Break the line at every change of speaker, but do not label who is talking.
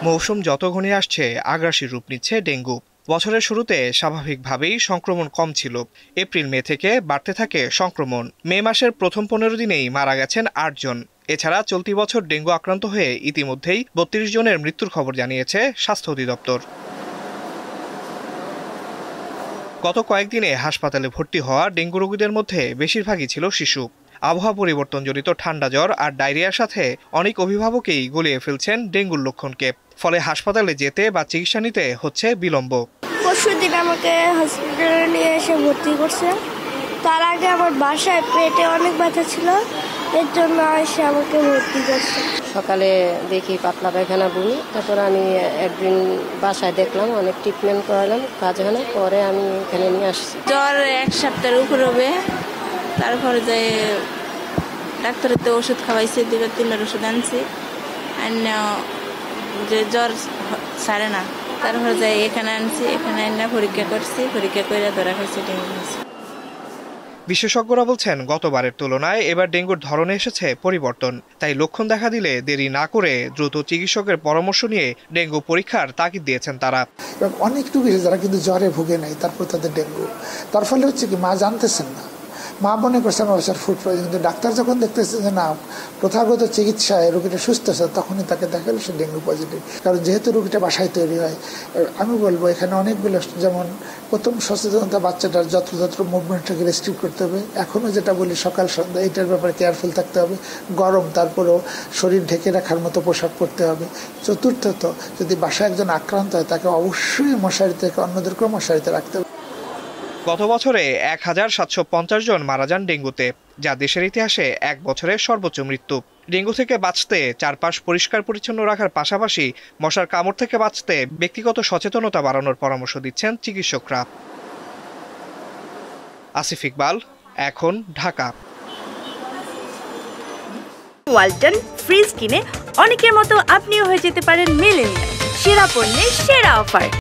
মৌসুম যত ঘনিয়ে আসছে আগ্রাসী রূপ নিচ্ছে ডেঙ্গু। বছরের শুরুতে স্বাভাবিকভাবেই সংক্রমণ কম ছিল। এপ্রিল-মে থেকে বাড়তে থাকে সংক্রমণ। মে মাসের প্রথম 15 দিনেই মারা গেছেন 8 জন। এছাড়া চলতি বছর ডেঙ্গু আক্রান্ত হয়ে ইতিমধ্যেই 32 জনের মৃত্যুর খবর জানিয়েছে স্বাস্থ্য অধিদপ্তর। গত কয়েকদিনে হাসপাতালে ভর্তি হওয়া ডেঙ্গু রোগীদের মধ্যে বেশিরভাগই ছিল শিশু। আবহাওয়া পরিবর্তনজনিত ঠান্ডা জ্বর আর ডায়রিয়ার সাথে অনেক অভিভাবকই গলিয়ে ফেলছেন ডেঙ্গুর লক্ষণকে। ফলে হাসপাতালে যেতে বা চিকিৎসা নিতে হচ্ছে বিলম্ব।
পরশুদিন আমাকে হসপিটালে নিয়ে এসে ভর্তি করছে। তার আগে আমার বাসায় পেটে অনেক ব্যথা ছিল, এর জন্য এসে আমাকে ভর্তি করছে।
সকালে দেখি পাতলা পায়খানা বমি, তারপর আমি একদিন বাসায় দেখলাম, অনেক ট্রিটমেন্ট করালাম, কাজ হয় না, পরে আমি এখানে নিয়ে আসছি।
জ্বর 1 সপ্তাহের উপর হবে, তারপরে যে ডাক্তারের তো ওষুধ খাওয়াইছে, 2-3 ওষুধ আনছি, যে জ্বর সারে না, তারপরে যাই এখানে আনছি, এখানে আনা পরীক্ষা করছি, পরীক্ষা করে ধরা হয়েছে ডেঙ্গু।
বিশেষজ্ঞরা বলছেন গতবারের তুলনায় এবার ডেঙ্গুর ধরনে এসেছে পরিবর্তন। তাই লক্ষণ দেখা দিলে দেরি না করে দ্রুত চিকিৎসকের পরামর্শ নিয়ে ডেঙ্গু পরীক্ষার তাগিদ দিয়েছেন তারা।
অনেক রোগী যারা কিন্তু জ্বরে ভুগে নাই, তারপর তাদের ডেঙ্গু, তার ফলে হচ্ছে কি মা জানতেছেন না, মা মনে করছে আমার বাচ্চার ফুড পয়জন, কিন্তু ডাক্তার যখন দেখতেছে যে না প্রথাগত চিকিৎসায় রোগীটা সুস্থ আছে, তখনই তাকে দেখালে সে ডেঙ্গু পজিটিভ। কারণ যেহেতু রোগীটা বাসায় তৈরি হয়, আমি বলবো এখানে অনেকগুলো, যেমন প্রথম সচেতনতা, বাচ্চাটার যত্র মুভমেন্টটাকে রেস্ট্রিক্ট করতে হবে। এখনও যেটা বলি সকাল সন্ধ্যা এইটার ব্যাপারে কেয়ারফুল থাকতে হবে। গরম, তারপরেও শরীর ঢেকে রাখার মতো পোশাক পরতে হবে। চতুর্থত, যদি বাসায় একজন আক্রান্ত হয় তাকে অবশ্যই মশারি থেকে অন্যদেরকেও মশারিতে রাখতে হবে।
গত বছরে 1750 জন মারা যান ডেঙ্গুতে, যা দেশের ইতিহাসে এক বছরে সর্বোচ্চ মৃত্যু। ডেঙ্গু থেকে বাঁচতে চারপাশ পরিষ্কার পরিচ্ছন্ন রাখার পাশাপাশি মশার কামড় থেকে বাঁচতে ব্যক্তিগত সচেতনতা বাড়ানোর পরামর্শ দিচ্ছেন চিকিৎসকরা। আসিফ ইকবাল, এখন, ঢাকা।
ওয়ালটন ফ্রিজ কিনে অনেকের মতো আপনিও হয়ে যেতে পারেন মিলেনিয়াল। সেরা পণ্যের সেরা অফার।